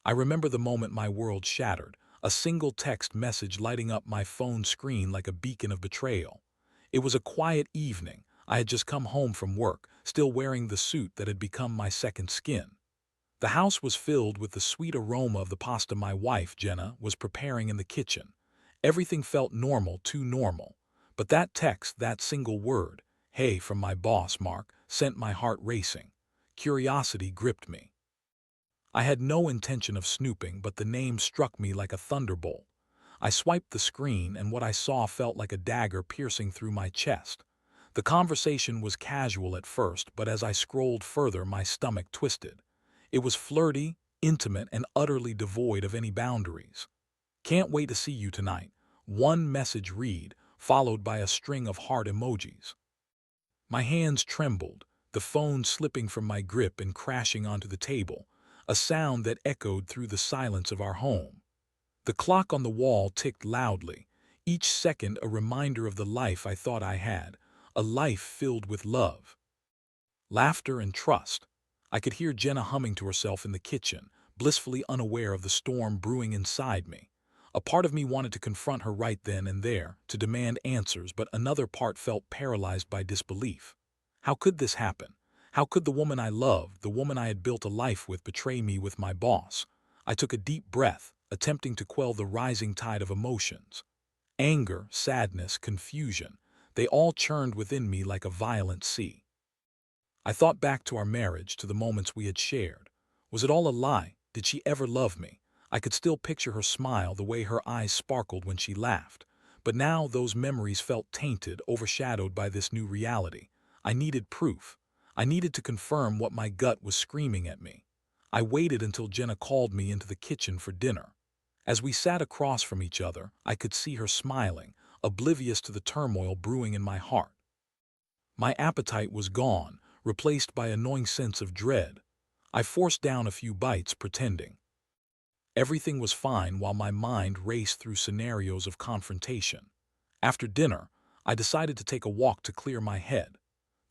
I remember the moment my world shattered, a single text message lighting up my phone screen like a beacon of betrayal. It was a quiet evening. I had just come home from work, still wearing the suit that had become my second skin. The house was filled with the sweet aroma of the pasta my wife, Jenna, was preparing in the kitchen. Everything felt normal, too normal. But that text, that single word, "Hey," from my boss, Mark, sent my heart racing. Curiosity gripped me. I had no intention of snooping, but the name struck me like a thunderbolt. I swiped the screen, and what I saw felt like a dagger piercing through my chest. The conversation was casual at first, but as I scrolled further, my stomach twisted. It was flirty, intimate, and utterly devoid of any boundaries. "Can't wait to see you tonight." One message read, followed by a string of heart emojis. My hands trembled, the phone slipping from my grip and crashing onto the table, a sound that echoed through the silence of our home. The clock on the wall ticked loudly, each second a reminder of the life I thought I had, a life filled with love, laughter, and trust. I could hear Jenna humming to herself in the kitchen, blissfully unaware of the storm brewing inside me. A part of me wanted to confront her right then and there, to demand answers, but another part felt paralyzed by disbelief. How could this happen? How could the woman I loved, the woman I had built a life with, betray me with my boss? I took a deep breath, attempting to quell the rising tide of emotions. Anger, sadness, confusion, they all churned within me like a violent sea. I thought back to our marriage, to the moments we had shared. Was it all a lie? Did she ever love me? I could still picture her smile, the way her eyes sparkled when she laughed. But now those memories felt tainted, overshadowed by this new reality. I needed proof. I needed to confirm what my gut was screaming at me. I waited until Jenna called me into the kitchen for dinner. As we sat across from each other, I could see her smiling, oblivious to the turmoil brewing in my heart. My appetite was gone, replaced by a gnawing sense of dread. I forced down a few bites, pretending everything was fine while my mind raced through scenarios of confrontation. After dinner, I decided to take a walk to clear my head.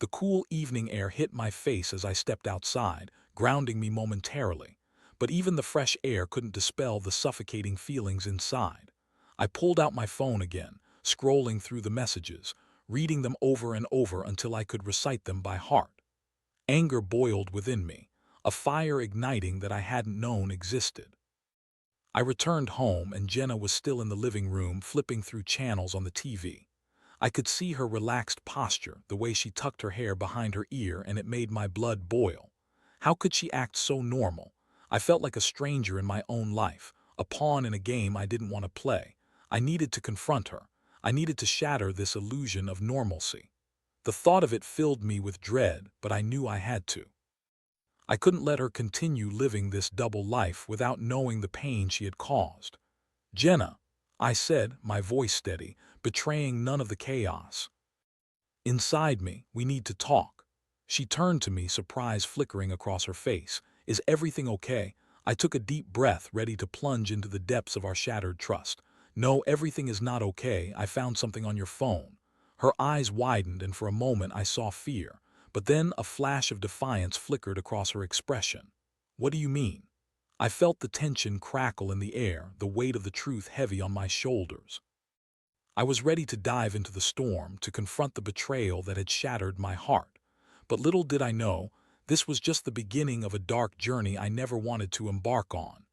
The cool evening air hit my face as I stepped outside, grounding me momentarily. But even the fresh air couldn't dispel the suffocating feelings inside. I pulled out my phone again, scrolling through the messages, reading them over and over until I could recite them by heart. Anger boiled within me, a fire igniting that I hadn't known existed. I returned home, and Jenna was still in the living room, flipping through channels on the TV. I could see her relaxed posture, the way she tucked her hair behind her ear, and it made my blood boil. How could she act so normal? I felt like a stranger in my own life, a pawn in a game I didn't want to play. I needed to confront her. I needed to shatter this illusion of normalcy. The thought of it filled me with dread, but I knew I had to. I couldn't let her continue living this double life without knowing the pain she had caused. "Jenna," I said, my voice steady, betraying none of the chaos inside me, "we need to talk." She turned to me, surprise flickering across her face. "Is everything okay?" I took a deep breath, ready to plunge into the depths of our shattered trust. "No, everything is not okay. I found something on your phone." Her eyes widened, and for a moment I saw fear. But then a flash of defiance flickered across her expression. "What do you mean?" I felt the tension crackle in the air, the weight of the truth heavy on my shoulders. I was ready to dive into the storm, to confront the betrayal that had shattered my heart. But little did I know, this was just the beginning of a dark journey I never wanted to embark on.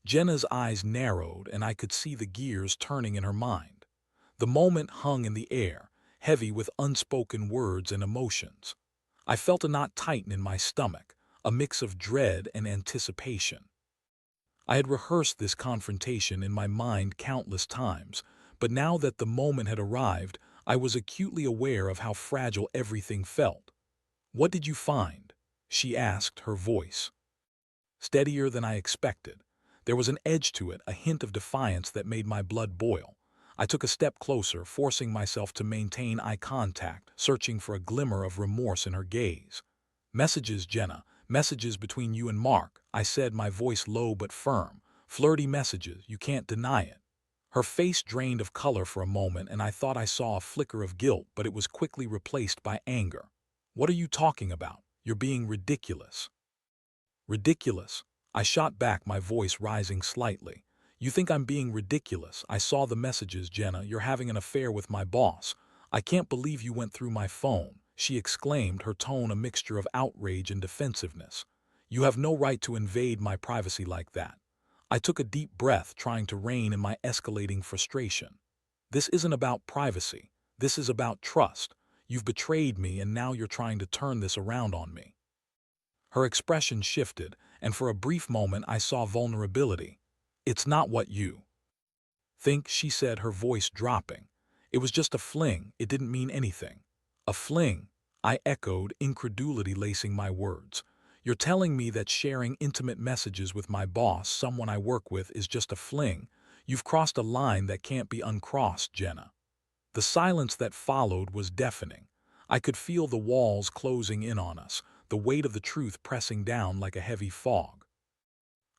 Jenna's eyes narrowed, and I could see the gears turning in her mind. The moment hung in the air, heavy with unspoken words and emotions. I felt a knot tighten in my stomach, a mix of dread and anticipation. I had rehearsed this confrontation in my mind countless times, but now that the moment had arrived, I was acutely aware of how fragile everything felt. "What did you find?" she asked, her voice steadier than I expected. There was an edge to it, a hint of defiance that made my blood boil. I took a step closer, forcing myself to maintain eye contact, searching for a glimmer of remorse in her gaze. "Messages, Jenna, messages between you and Mark," I said, my voice low but firm. "Flirty messages, you can't deny it." Her face drained of color for a moment, and I thought I saw a flicker of guilt, but it was quickly replaced by anger. "What are you talking about? You're being ridiculous." "Ridiculous?" I shot back, my voice rising slightly. You think I'm being ridiculous? I saw the messages, Jenna. You're having an affair with my boss. I can't believe you went through my phone, she exclaimed, her tone a mixture of outrage and defensiveness. You have no right to invade my privacy like that. I took a deep breath, trying to rein in my escalating frustration. This isn't about privacy. This is about trust. You've betrayed me, and now you're trying to turn this around on me. Her expression shifted, and for a brief moment I saw vulnerability. It's not what you think, she said, her voice dropping. It was just a fling. It didn't mean anything. A fling? I echoed, incredulity lacing my words. You're telling me that sharing intimate messages with my boss, someone I work with, is just a fling? You've crossed a line that can't be uncrossed, Jenna. The silence that followed was deafening. I could feel the walls closing in on us, the weight of the truth pressing down like a heavy fog.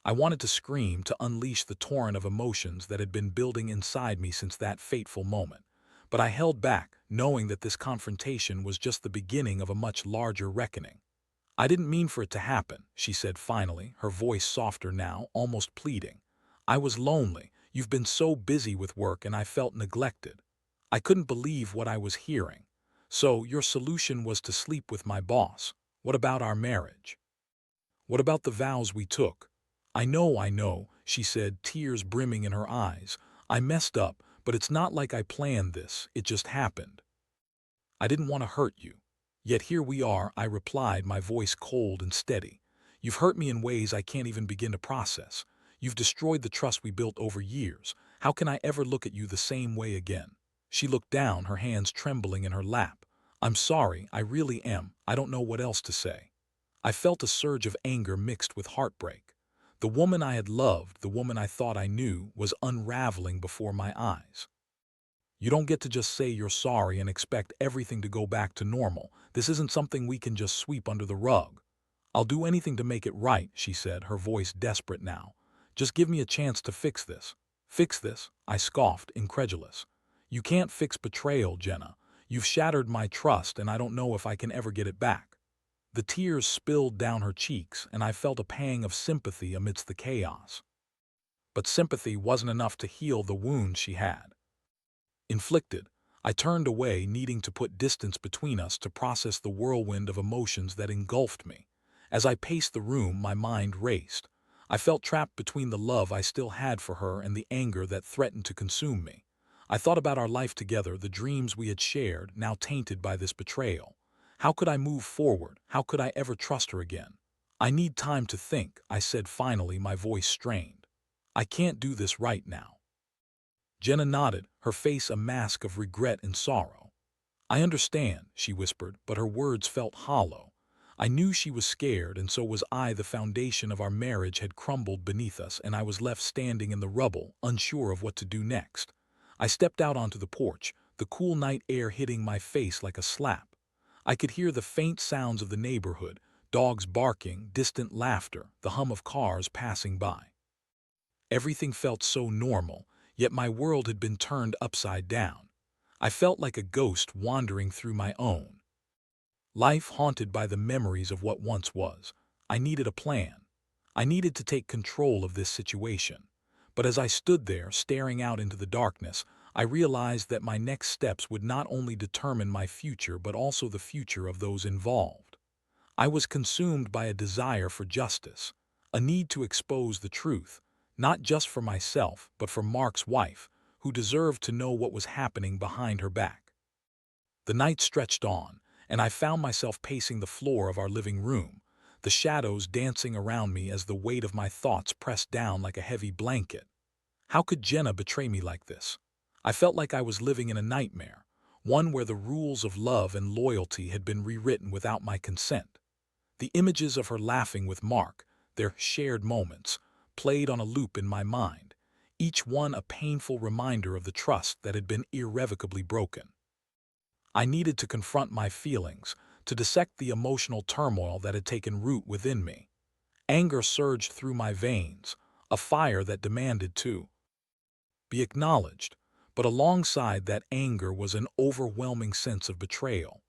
I wanted to scream, to unleash the torrent of emotions that had been building inside me since that fateful moment. But I held back, knowing that this confrontation was just the beginning of a much larger reckoning. I didn't mean for it to happen, she said finally, her voice softer now, almost pleading. I was lonely. You've been so busy with work, and I felt neglected. I couldn't believe what I was hearing. So your solution was to sleep with my boss. What about our marriage? What about the vows we took? I know, she said, tears brimming in her eyes. I messed up, but it's not like I planned this. It just happened. I didn't want to hurt you. Yet here we are, I replied, my voice cold and steady. You've hurt me in ways I can't even begin to process. You've destroyed the trust we built over years. How can I ever look at you the same way again? She looked down, her hands trembling in her lap. I'm sorry, I really am. I don't know what else to say. I felt a surge of anger mixed with heartbreak. The woman I had loved, the woman I thought I knew, was unraveling before my eyes. You don't get to just say you're sorry and expect everything to go back to normal. This isn't something we can just sweep under the rug. I'll do anything to make it right, she said, her voice desperate now. Just give me a chance to fix this. Fix this? I scoffed, incredulous. You can't fix betrayal, Jenna. You've shattered my trust, and I don't know if I can ever get it back. The tears spilled down her cheeks, and I felt a pang of sympathy amidst the chaos. But sympathy wasn't enough to heal the wound she had inflicted. I turned away, needing to put distance between us to process the whirlwind of emotions that engulfed me. As I paced the room, my mind raced. I felt trapped between the love I still had for her and the anger that threatened to consume me. I thought about our life together, the dreams we had shared, now tainted by this betrayal. How could I move forward? How could I ever trust her again? I need time to think, I said finally, my voice strained. I can't do this right now. Jenna nodded, her face a mask of regret and sorrow. I understand, she whispered, but her words felt hollow. I knew she was scared, and so was I. The foundation of our marriage had crumbled beneath us, and I was left standing in the rubble, unsure of what to do next. I stepped out onto the porch, the cool night air hitting my face like a slap. I could hear the faint sounds of the neighborhood, dogs barking, distant laughter, the hum of cars passing by. Everything felt so normal, yet my world had been turned upside down. I felt like a ghost wandering through my own life, haunted by the memories of what once was. I needed a plan. I needed to take control of this situation. But as I stood there, staring out into the darkness, I realized that my next steps would not only determine my future but also the future of those involved. I was consumed by a desire for justice, a need to expose the truth, not just for myself, but for Mark's wife, who deserved to know what was happening behind her back. The night stretched on, and I found myself pacing the floor of our living room, the shadows dancing around me as the weight of my thoughts pressed down like a heavy blanket. How could Jenna betray me like this? I felt like I was living in a nightmare, one where the rules of love and loyalty had been rewritten without my consent. The images of her laughing with Mark, their shared moments, played on a loop in my mind, each one a painful reminder of the trust that had been irrevocably broken. I needed to confront my feelings, to dissect the emotional turmoil that had taken root within me. Anger surged through my veins, a fire that demanded to be acknowledged, but alongside that anger was an overwhelming sense of betrayal.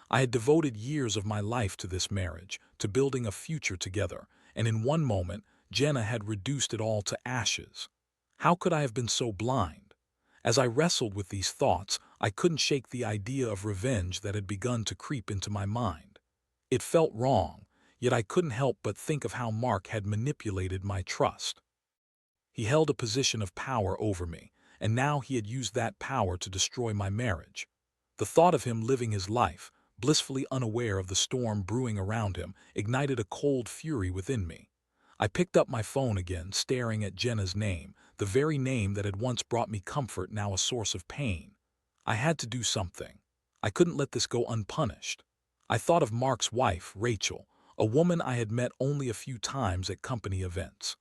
I had devoted years of my life to this marriage, to building a future together, and in one moment, Jenna had reduced it all to ashes. How could I have been so blind? As I wrestled with these thoughts, I couldn't shake the idea of revenge that had begun to creep into my mind. It felt wrong, yet I couldn't help but think of how Mark had manipulated my trust. He held a position of power over me, and now he had used that power to destroy my marriage. The thought of him living his life, blissfully unaware of the storm brewing around him, ignited a cold fury within me. I picked up my phone again, staring at Jenna's name, the very name that had once brought me comfort, now a source of pain. I had to do something. I couldn't let this go unpunished. I thought of Mark's wife, Rachel, a woman I had met only a few times at company events.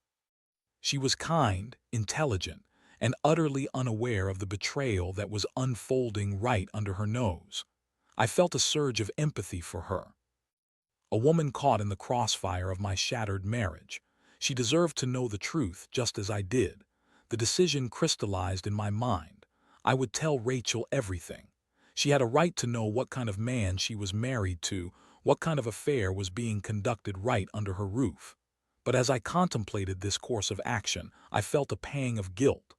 She was kind, intelligent, and utterly unaware of the betrayal that was unfolding right under her nose. I felt a surge of empathy for her. A woman caught in the crossfire of my shattered marriage. She deserved to know the truth just as I did. The decision crystallized in my mind. I would tell Rachel everything. She had a right to know what kind of man she was married to, what kind of affair was being conducted right under her roof. But as I contemplated this course of action, I felt a pang of guilt.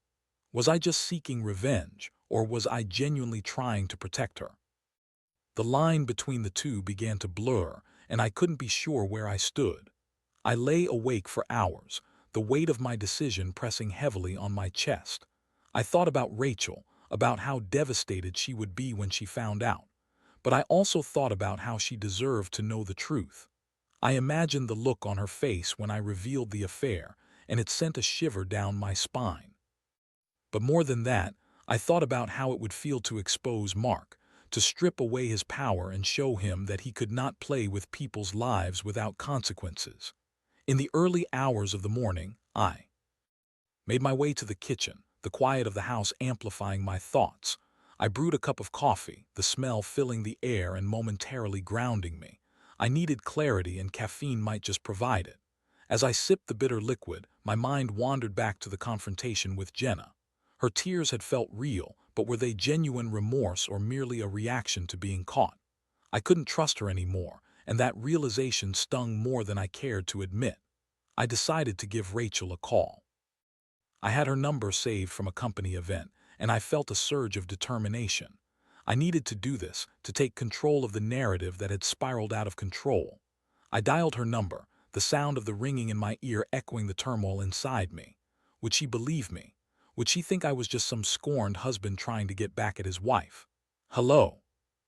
Was I just seeking revenge, or was I genuinely trying to protect her? The line between the two began to blur, and I couldn't be sure where I stood. I lay awake for hours, the weight of my decision pressing heavily on my chest. I thought about Rachel, about how devastated she would be when she found out. But I also thought about how she deserved to know the truth. I imagined the look on her face when I revealed the affair, and it sent a shiver down my spine. But more than that, I thought about how it would feel to expose Mark, to strip away his power and show him that he could not play with people's lives without consequences. In the early hours of the morning, I made my way to the kitchen, the quiet of the house amplifying my thoughts. I brewed a cup of coffee, the smell filling the air and momentarily grounding me. I needed clarity, and caffeine might just provide it. As I sipped the bitter liquid, my mind wandered back to the confrontation with Jenna. Her tears had felt real, but were they genuine remorse or merely a reaction to being caught? I couldn't trust her anymore, and that realization stung more than I cared to admit. I decided to give Rachel a call. I had her number saved from a company event, and I felt a surge of determination. I needed to do this, to take control of the narrative that had spiraled out of control. I dialed her number, the sound of the ringing in my ear echoing the turmoil inside me. Would she believe me? Would she think I was just some scorned husband trying to get back at his wife? "Hello."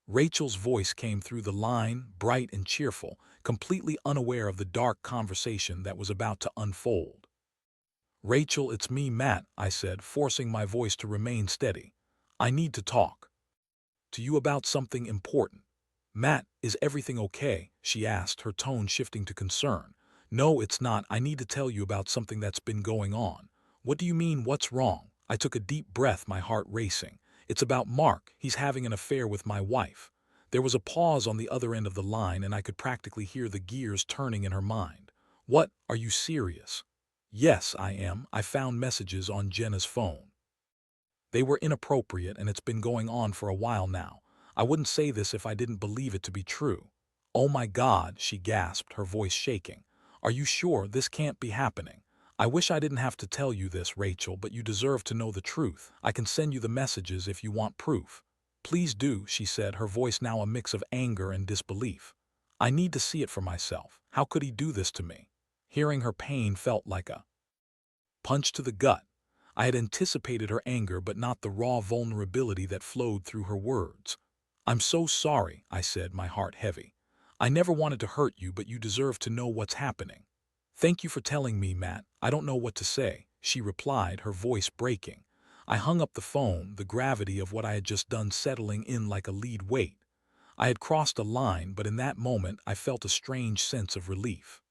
Rachel's voice came through the line, bright and cheerful, completely unaware of the dark conversation that was about to unfold. "Rachel, it's me, Matt," I said, forcing my voice to remain steady. "I need to talk to you about something important." "Matt, is everything okay?" she asked, her tone shifting to concern. "No, it's not. I need to tell you about something that's been going on." "What do you mean, what's wrong?" I took a deep breath, my heart racing. "It's about Mark. He's having an affair with my wife." There was a pause on the other end of the line, and I could practically hear the gears turning in her mind. "What? Are you serious?" "Yes, I am. I found messages on Jenna's phone. They were inappropriate, and it's been going on for a while now. I wouldn't say this if I didn't believe it to be true." "Oh my God," she gasped, her voice shaking. "Are you sure this can't be happening?" "I wish I didn't have to tell you this, Rachel, but you deserve to know the truth. I can send you the messages if you want proof." "Please do," she said, her voice now a mix of anger and disbelief. "I need to see it for myself. How could he do this to me?" Hearing her pain felt like a punch to the gut. I had anticipated her anger, but not the raw vulnerability that flowed through her words. "I'm so sorry," I said, my heart heavy. "I never wanted to hurt you, but you deserve to know what's happening." "Thank you for telling me, Matt. I don't know what to say," she replied, her voice breaking. I hung up the phone, the gravity of what I had just done settling in like a lead weight. I had crossed a line, but in that moment I felt a strange sense of relief.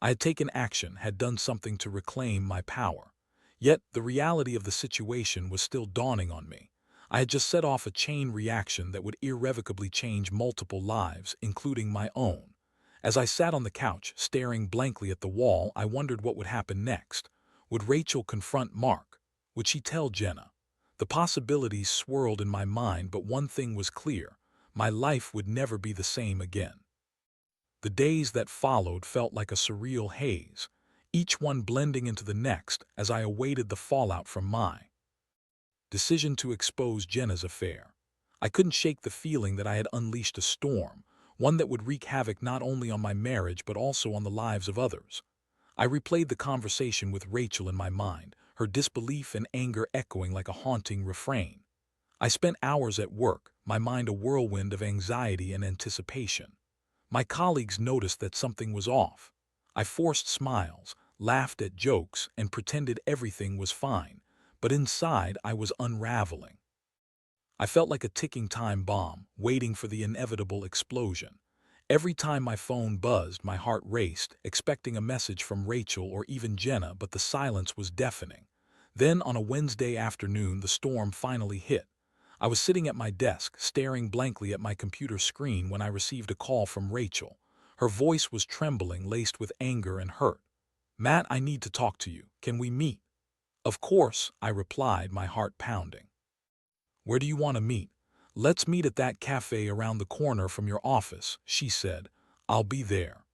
I had taken action, had done something to reclaim my power. Yet the reality of the situation was still dawning on me. I had just set off a chain reaction that would irrevocably change multiple lives, including my own. As I sat on the couch, staring blankly at the wall, I wondered what would happen next. Would Rachel confront Mark? Would she tell Jenna? The possibilities swirled in my mind, but one thing was clear: my life would never be the same again. The days that followed felt like a surreal haze. each one blending into the next as I awaited the fallout from my decision to expose Jenna's affair. I couldn't shake the feeling that I had unleashed a storm, one that would wreak havoc not only on my marriage but also on the lives of others. I replayed the conversation with Rachel in my mind, her disbelief and anger echoing like a haunting refrain. I spent hours at work, my mind a whirlwind of anxiety and anticipation. My colleagues noticed that something was off. I forced smiles, laughed at jokes, and pretended everything was fine, but inside I was unraveling. I felt like a ticking time bomb, waiting for the inevitable explosion. Every time my phone buzzed, my heart raced, expecting a message from Rachel or even Jenna, but the silence was deafening. Then, on a Wednesday afternoon, the storm finally hit. I was sitting at my desk, staring blankly at my computer screen when I received a call from Rachel. Her voice was trembling, laced with anger and hurt. "Matt, I need to talk to you. Can we meet?" "Of course," I replied, my heart pounding. "Where do you want to meet?" "Let's meet at that cafe around the corner from your office," she said. "I'll be there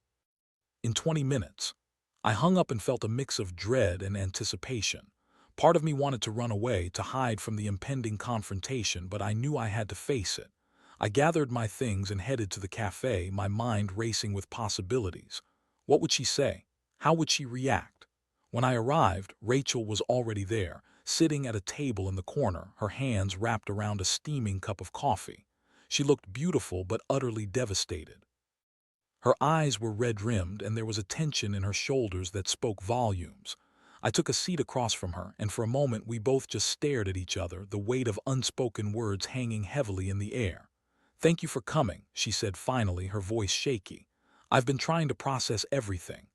in 20 minutes. I hung up and felt a mix of dread and anticipation. Part of me wanted to run away, to hide from the impending confrontation, but I knew I had to face it. I gathered my things and headed to the cafe, my mind racing with possibilities. What would she say? How would she react? When I arrived, Rachel was already there, sitting at a table in the corner, her hands wrapped around a steaming cup of coffee. She looked beautiful but utterly devastated. Her eyes were red-rimmed, and there was a tension in her shoulders that spoke volumes. I took a seat across from her, and for a moment we both just stared at each other, the weight of unspoken words hanging heavily in the air. "Thank you for coming," she said finally, her voice shaky. "I've been trying to process everything."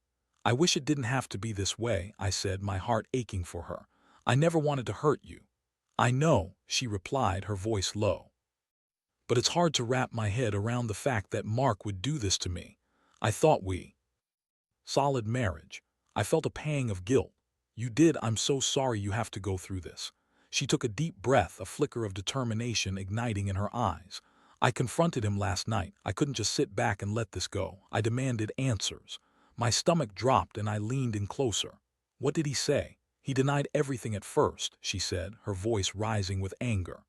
"I wish it didn't have to be this way," I said, my heart aching for her. "I never wanted to hurt you." "I know," she replied, her voice low. "But it's hard to wrap my head around the fact that Mark would do this to me. I thought we solid marriage." I felt a pang of guilt. "You did. I'm so sorry you have to go through this." She took a deep breath, a flicker of determination igniting in her eyes. "I confronted him last night. I couldn't just sit back and let this go. I demanded answers." My stomach dropped and I leaned in closer. "What did he say?" "He denied everything at first," she said, her voice rising with anger.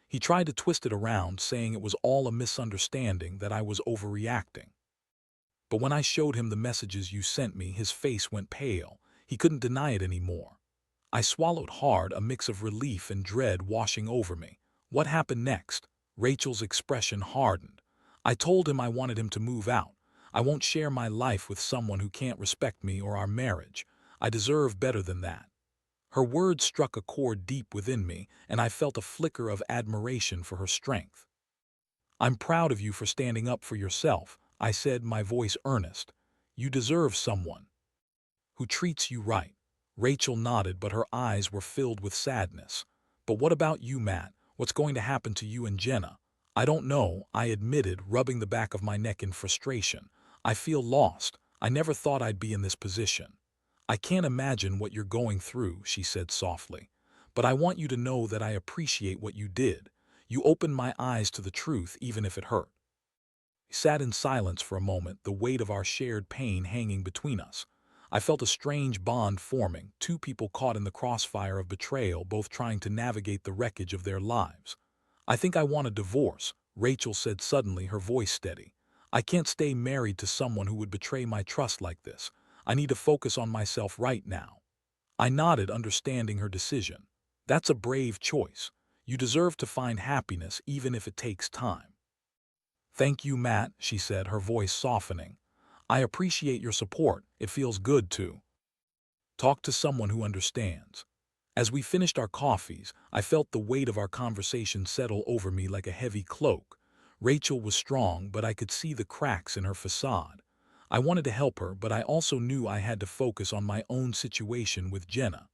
"He tried to twist it around, saying it was all a misunderstanding, that I was overreacting. But when I showed him the messages you sent me, his face went pale. He couldn't deny it anymore." I swallowed hard, a mix of relief and dread washing over me. "What happened next?" Rachel's expression hardened. "I told him I wanted him to move out. I won't share my life with someone who can't respect me or our marriage. I deserve better than that." Her words struck a chord deep within me, and I felt a flicker of admiration for her strength. "I'm proud of you for standing up for yourself," I said, my voice earnest. "You deserve someone who treats you right." Rachel nodded, but her eyes were filled with sadness. "But what about you, Matt? What's going to happen to you and Jenna?" "I don't know," I admitted, rubbing the back of my neck in frustration. "I feel lost. I never thought I'd be in this position." "I can't imagine what you're going through," she said softly. "But I want you to know that I appreciate what you did. You opened my eyes to the truth, even if it hurt." We sat in silence for a moment, the weight of our shared pain hanging between us. I felt a strange bond forming, two people caught in the crossfire of betrayal, both trying to navigate the wreckage of their lives. "I think I want a divorce," Rachel said suddenly, her voice steady. "I can't stay married to someone who would betray my trust like this. I need to focus on myself right now." I nodded, understanding her decision. "That's a brave choice. You deserve to find happiness, even if it takes time." "Thank you, Matt," she said, her voice softening. "I appreciate your support. It feels good to talk to someone who understands." As we finished our coffees, I felt the weight of our conversation settle over me like a heavy cloak. Rachel was strong, but I could see the cracks in her facade. I wanted to help her, but I also knew I had to focus on my own situation with Jenna.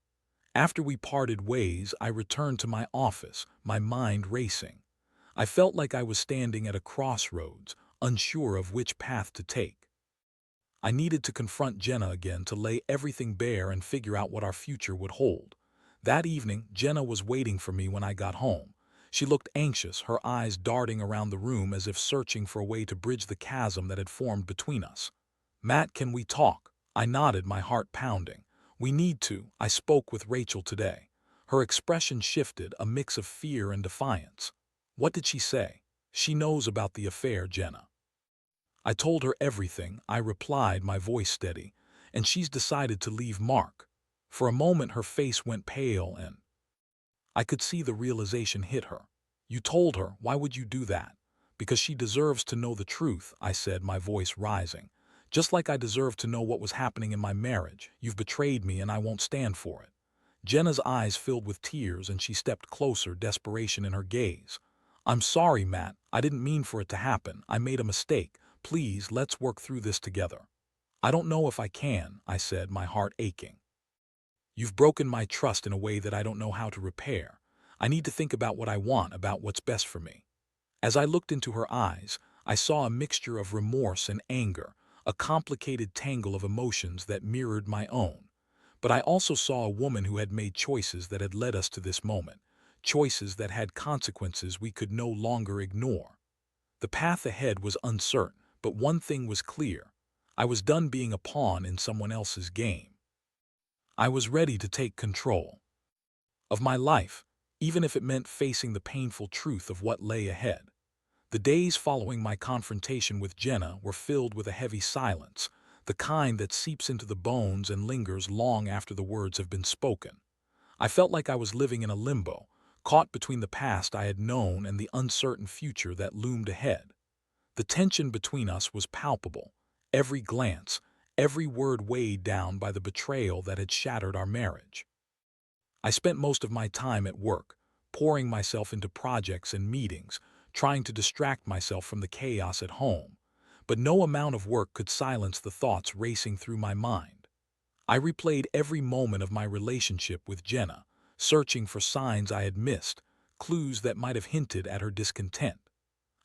After we parted ways, I returned to my office, my mind racing. I felt like I was standing at a crossroads, unsure of which path to take. I needed to confront Jenna again, to lay everything bare and figure out what our future would hold. That evening, Jenna was waiting for me when I got home. She looked anxious, her eyes darting around the room as if searching for a way to bridge the chasm that had formed between us. "Matt, can we talk?" I nodded, my heart pounding. We need to. I spoke with Rachel today. Her expression shifted, a mix of fear and defiance. What did she say? She knows about the affair, Jenna. I told her everything, I replied, my voice steady, and she's decided to leave Mark. For a moment her face went pale and I could see the realization hit her. You told her, why would you do that? Because she deserves to know the truth, I said, my voice rising. Just like I deserve to know what was happening in my marriage. You've betrayed me and I won't stand for it. Jenna's eyes filled with tears and she stepped closer, desperation in her gaze. I'm sorry, Matt. I didn't mean for it to happen. I made a mistake. Please, let's work through this together. I don't know if I can, I said, my heart aching. You've broken my trust in a way that I don't know how to repair. I need to think about what I want, about what's best for me. As I looked into her eyes, I saw a mixture of remorse and anger, a complicated tangle of emotions that mirrored my own. But I also saw a woman who had made choices that had led us to this moment, choices that had consequences we could no longer ignore. The path ahead was uncertain, but one thing was clear. I was done being a pawn in someone else's game. I was ready to take control of my life, even if it meant facing the painful truth of what lay ahead. The days following my confrontation with Jenna were filled with a heavy silence, the kind that seeps into the bones and lingers long after the words have been spoken. I felt like I was living in a limbo, caught between the past I had known and the uncertain future that loomed ahead. The tension between us was palpable, every glance, every word weighed down by the betrayal that had shattered our marriage. I spent most of my time at work, pouring myself into projects and meetings, trying to distract myself from the chaos at home. But no amount of work could silence the thoughts racing through my mind. I replayed every moment of my relationship with Jenna, searching for signs I had missed, clues that might have hinted at her discontent.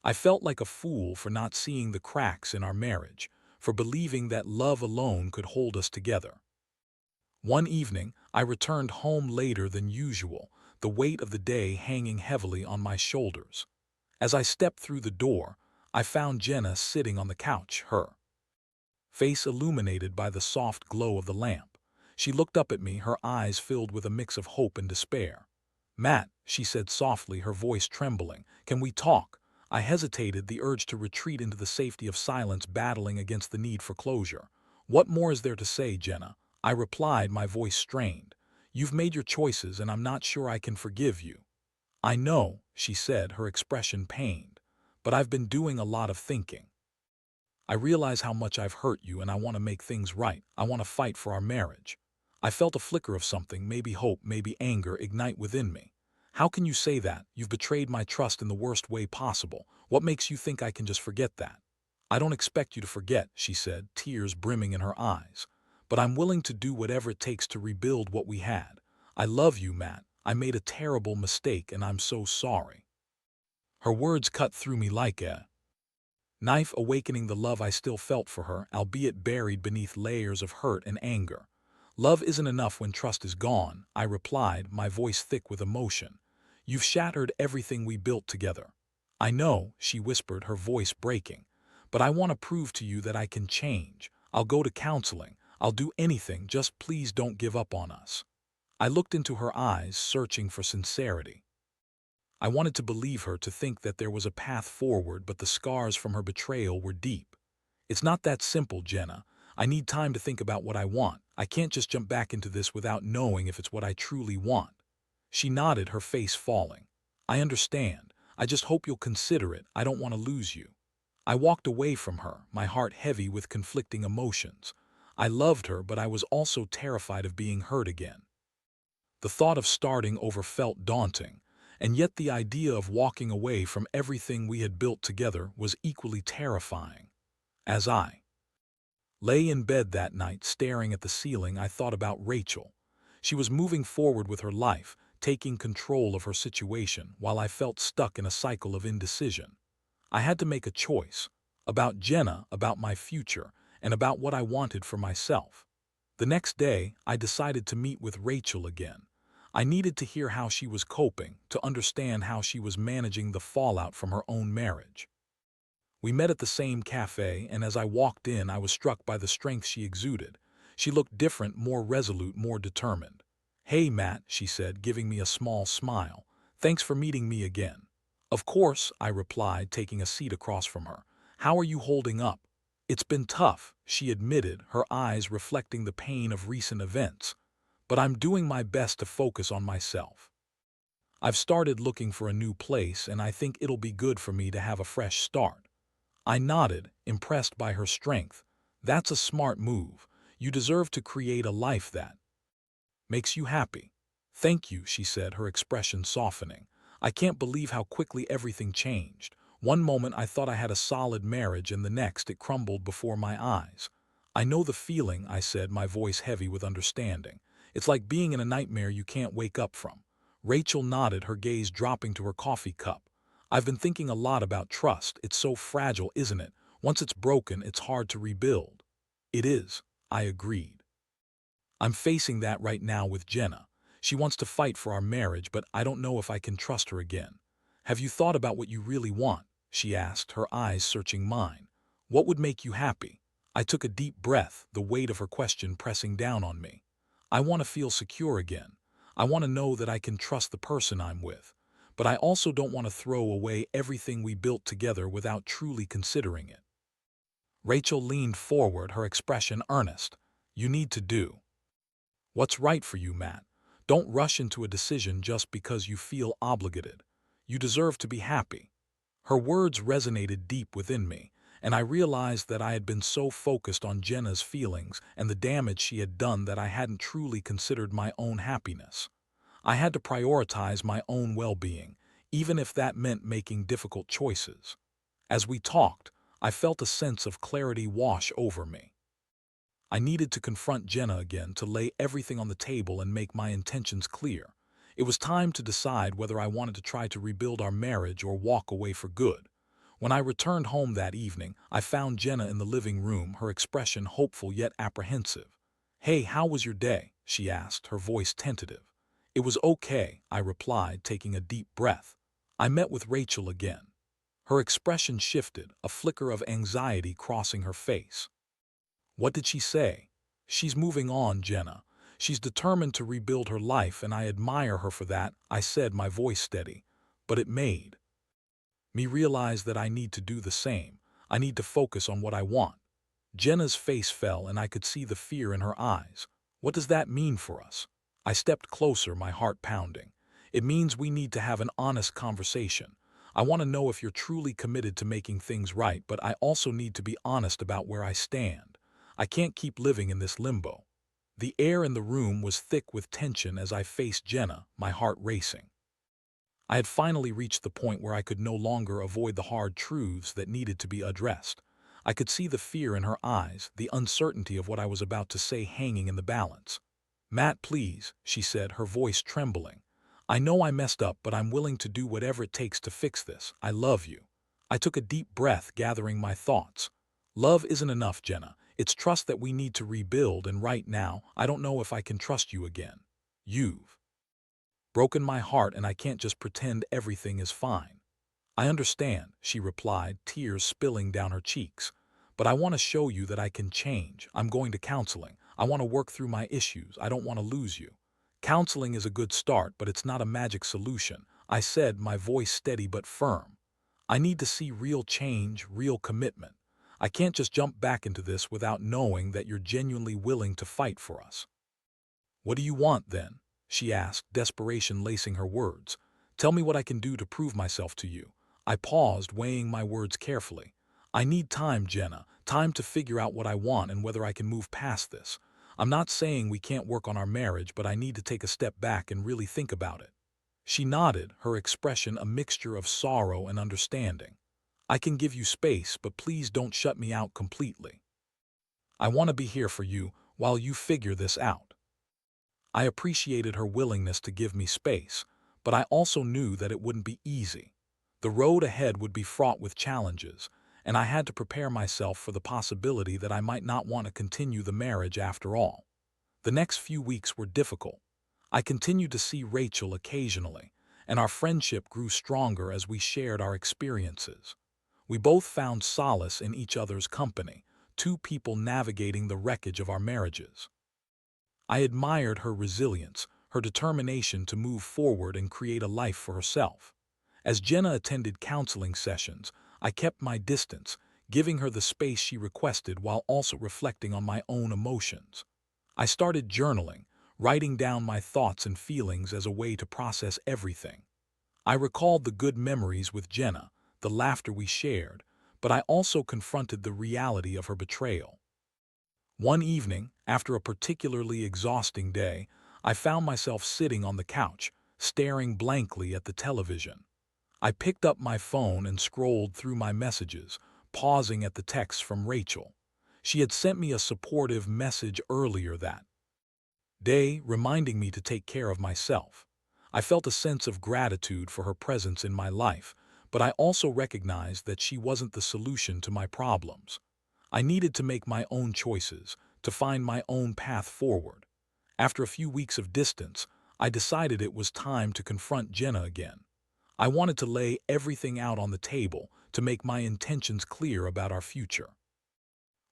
I felt like a fool for not seeing the cracks in our marriage, for believing that love alone could hold us together. One evening, I returned home later than usual, the weight of the day hanging heavily on my shoulders. As I stepped through the door, I found Jenna sitting on the couch, her face illuminated by the soft glow of the lamp. She looked up at me, her eyes filled with a mix of hope and despair. Matt, she said softly, her voice trembling, can we talk? I hesitated, the urge to retreat into the safety of silence battling against the need for closure. What more is there to say, Jenna? I replied, my voice strained. You've made your choices and I'm not sure I can forgive you. I know, she said, her expression pained, but I've been doing a lot of thinking. I realize how much I've hurt you and I want to make things right. I want to fight for our marriage. I felt a flicker of something, maybe hope, maybe anger, ignite within me. How can you say that? You've betrayed my trust in the worst way possible. What makes you think I can just forget that? I don't expect you to forget, she said, tears brimming in her eyes. But I'm willing to do whatever it takes to rebuild what we had. I love you, Matt. I made a terrible mistake and I'm so sorry. Her words cut through me like a knife, awakening the love I still felt for her, albeit buried beneath layers of hurt and anger. Love isn't enough when trust is gone, I replied, my voice thick with emotion. You've shattered everything we built together. I know, she whispered, her voice breaking, but I want to prove to you that I can change. I'll go to counseling. I'll do anything, just please don't give up on us. I looked into her eyes, searching for sincerity. I wanted to believe her, to think that there was a path forward, but the scars from her betrayal were deep. It's not that simple, Jenna. I need time to think about what I want. I can't just jump back into this without knowing if it's what I truly want. She nodded, her face falling. I understand. I just hope you'll consider it. I don't want to lose you. I walked away from her, my heart heavy with conflicting emotions. I loved her, but I was also terrified of being hurt again. The thought of starting over felt daunting, and yet the idea of walking away from everything we had built together was equally terrifying. As I lay in bed that night, staring at the ceiling, I thought about Rachel. She was moving forward with her life, taking control of her situation, while I felt stuck in a cycle of indecision. I had to make a choice, about Jenna, about my future, and about what I wanted for myself. The next day, I decided to meet with Rachel again. I needed to hear how she was coping, to understand how she was managing the fallout from her own marriage. We met at the same cafe, and as I walked in, I was struck by the strength she exuded. She looked different, more resolute, more determined. "Hey, Matt," she said, giving me a small smile. "Thanks for meeting me again." "Of course," I replied, taking a seat across from her. "How are you holding up?" "It's been tough," she admitted, her eyes reflecting the pain of recent events. "But I'm doing my best to focus on myself. I've started looking for a new place, and I think it'll be good for me to have a fresh start." I nodded, impressed by her strength. "That's a smart move. You deserve to create a life that makes you happy." "Thank you," she said, her expression softening. "I can't believe how quickly everything changed. One moment I thought I had a solid marriage, and the next it crumbled before my eyes." "I know the feeling," I said, my voice heavy with understanding. "It's like being in a nightmare you can't wake up from." Rachel nodded, her gaze dropping to her coffee cup. "I've been thinking a lot about trust. It's so fragile, isn't it? Once it's broken, it's hard to rebuild." "It is," I agreed. "I'm facing that right now with Jenna. She wants to fight for our marriage, but I don't know if I can trust her again." "Have you thought about what you really want?" she asked, her eyes searching mine. "What would make you happy?" I took a deep breath, the weight of her question pressing down on me. "I want to feel secure again. I want to know that I can trust the person I'm with. But I also don't want to throw away everything we built together without truly considering it." Rachel leaned forward, her expression earnest. "You need to do what's right for you, Matt. Don't rush into a decision just because you feel obligated. You deserve to be happy." Her words resonated deep within me, and I realized that I had been so focused on Jenna's feelings and the damage she had done that I hadn't truly considered my own happiness. I had to prioritize my own well-being, even if that meant making difficult choices. As we talked, I felt a sense of clarity wash over me. I needed to confront Jenna again, to lay everything on the table and make my intentions clear. It was time to decide whether I wanted to try to rebuild our marriage or walk away for good. When I returned home that evening, I found Jenna in the living room, her expression hopeful yet apprehensive. "Hey, how was your day?" she asked, her voice tentative. "It was okay," I replied, taking a deep breath. "I met with Rachel again." Her expression shifted, a flicker of anxiety crossing her face. "What did she say?" "She's moving on, Jenna. She's determined to rebuild her life, and I admire her for that," I said, my voice steady. "But it made me realize that I need to do the same. I need to focus on what I want." Jenna's face fell, and I could see the fear in her eyes. "What does that mean for us?" I stepped closer, my heart pounding. "It means we need to have an honest conversation. I want to know if you're truly committed to making things right, but I also need to be honest about where I stand. I can't keep living in this limbo." The air in the room was thick with tension as I faced Jenna, my heart racing. I had finally reached the point where I could no longer avoid the hard truths that needed to be addressed. I could see the fear in her eyes, the uncertainty of what I was about to say hanging in the balance. "Matt, please," she said, her voice trembling. "I know I messed up, but I'm willing to do whatever it takes to fix this. I love you." I took a deep breath, gathering my thoughts. "Love isn't enough, Jenna. It's trust that we need to rebuild, and right now, I don't know if I can trust you again. You've broken my heart, and I can't just pretend everything is fine." "I understand," she replied, tears spilling down her cheeks. "But I want to show you that I can change. I'm going to counseling. I want to work through my issues. I don't want to lose you." "Counseling is a good start, but it's not a magic solution," I said, my voice steady but firm. "I need to see real change, real commitment. I can't just jump back into this without knowing that you're genuinely willing to fight for us." "What do you want, then?" she asked, desperation lacing her words. "Tell me what I can do to prove myself to you." I paused, weighing my words carefully. "I need time, Jenna, time to figure out what I want and whether I can move past this. I'm not saying we can't work on our marriage, but I need to take a step back and really think about it." She nodded, her expression a mixture of sorrow and understanding. "I can give you space, but please don't shut me out completely. I want to be here for you while you figure this out." I appreciated her willingness to give me space, but I also knew that it wouldn't be easy. The road ahead would be fraught with challenges, and I had to prepare myself for the possibility that I might not want to continue the marriage after all. The next few weeks were difficult. I continued to see Rachel occasionally, and our friendship grew stronger as we shared our experiences. We both found solace in each other's company, two people navigating the wreckage of our marriages. I admired her resilience, her determination to move forward and create a life for herself. As Jenna attended counseling sessions, I kept my distance, giving her the space she requested while also reflecting on my own emotions. I started journaling, writing down my thoughts and feelings as a way to process everything. I recalled the good memories with Jenna, the laughter we shared, but I also confronted the reality of her betrayal. One evening, after a particularly exhausting day, I found myself sitting on the couch, staring blankly at the television. I picked up my phone and scrolled through my messages, pausing at the text from Rachel. She had sent me a supportive message earlier that day, reminding me to take care of myself. I felt a sense of gratitude for her presence in my life, but I also recognized that she wasn't the solution to my problems. I needed to make my own choices, to find my own path forward. After a few weeks of distance, I decided it was time to confront Jenna again. I wanted to lay everything out on the table, to make my intentions clear about our future.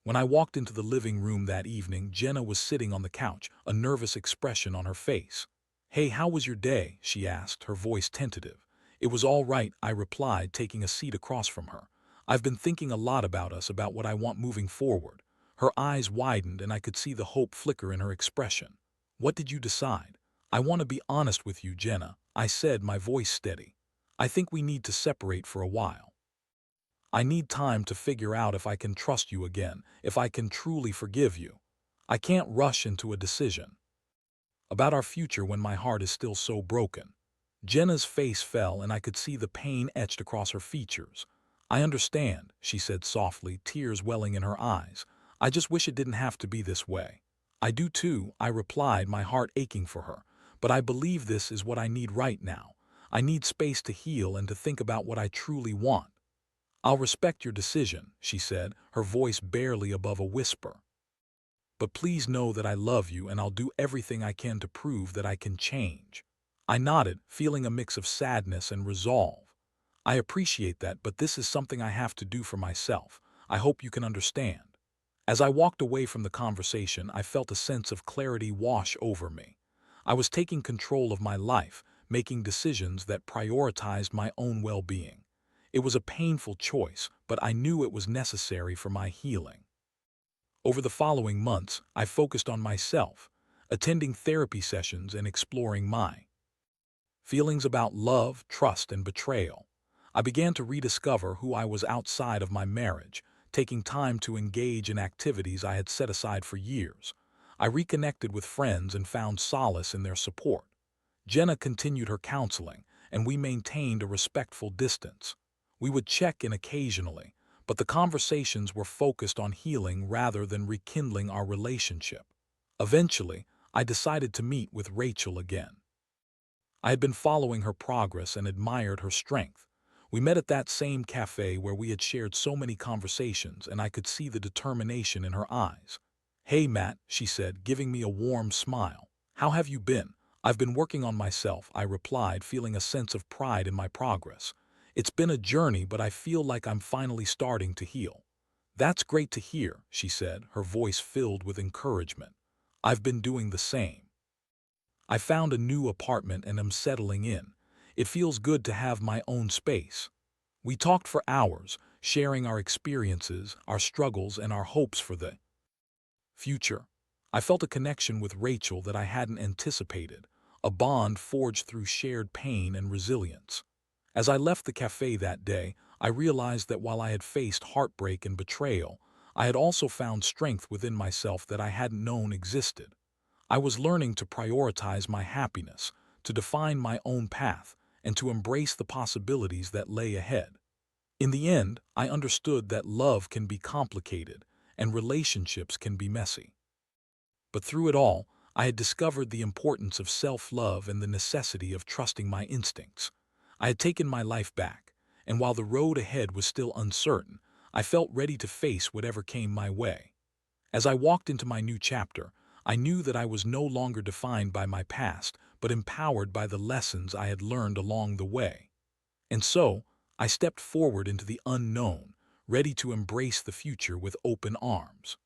When I walked into the living room that evening, Jenna was sitting on the couch, a nervous expression on her face. "Hey, how was your day?" she asked, her voice tentative. "It was all right," I replied, taking a seat across from her. "I've been thinking a lot about us, about what I want moving forward." Her eyes widened and I could see the hope flicker in her expression. "What did you decide?" "I want to be honest with you, Jenna," I said, my voice steady. "I think we need to separate for a while. I need time to figure out if I can trust you again, if I can truly forgive you. I can't rush into a decision about our future when my heart is still so broken." Jenna's face fell and I could see the pain etched across her features. "I understand," she said softly, tears welling in her eyes. "I just wish it didn't have to be this way." "I do too," I replied, my heart aching for her. "But I believe this is what I need right now. I need space to heal and to think about what I truly want." "I'll respect your decision," she said, her voice barely above a whisper. "But please know that I love you and I'll do everything I can to prove that I can change." I nodded, feeling a mix of sadness and resolve. "I appreciate that, but this is something I have to do for myself. I hope you can understand." As I walked away from the conversation, I felt a sense of clarity wash over me. I was taking control of my life, making decisions that prioritized my own well-being. It was a painful choice, but I knew it was necessary for my healing. Over the following months, I focused on myself, attending therapy sessions and exploring my feelings about love, trust, and betrayal. I began to rediscover who I was outside of my marriage, taking time to engage in activities I had set aside for years. I reconnected with friends and found solace in their support. Jenna continued her counseling, and we maintained a respectful distance. We would check in occasionally, but the conversations were focused on healing rather than rekindling our relationship. Eventually, I decided to meet with Rachel again. I had been following her progress and admired her strength. We met at that same cafe where we had shared so many conversations, and I could see the determination in her eyes. "Hey, Matt," she said, giving me a warm smile. "How have you been?" "I've been working on myself," I replied, feeling a sense of pride in my progress. "It's been a journey, but I feel like I'm finally starting to heal." "That's great to hear," she said, her voice filled with encouragement. "I've been doing the same. I found a new apartment and am settling in. It feels good to have my own space." We talked for hours, sharing our experiences, our struggles, and our hopes for the future. I felt a connection with Rachel that I hadn't anticipated, a bond forged through shared pain and resilience. As I left the cafe that day, I realized that while I had faced heartbreak and betrayal, I had also found strength within myself that I hadn't known existed. I was learning to prioritize my happiness, to define my own path, and to embrace the possibilities that lay ahead. In the end, I understood that love can be complicated and relationships can be messy. But through it all, I had discovered the importance of self-love and the necessity of trusting my instincts. I had taken my life back, and while the road ahead was still uncertain, I felt ready to face whatever came my way. As I walked into my new chapter, I knew that I was no longer defined by my past, but empowered by the lessons I had learned along the way. And so, I stepped forward into the unknown, ready to embrace the future with open arms.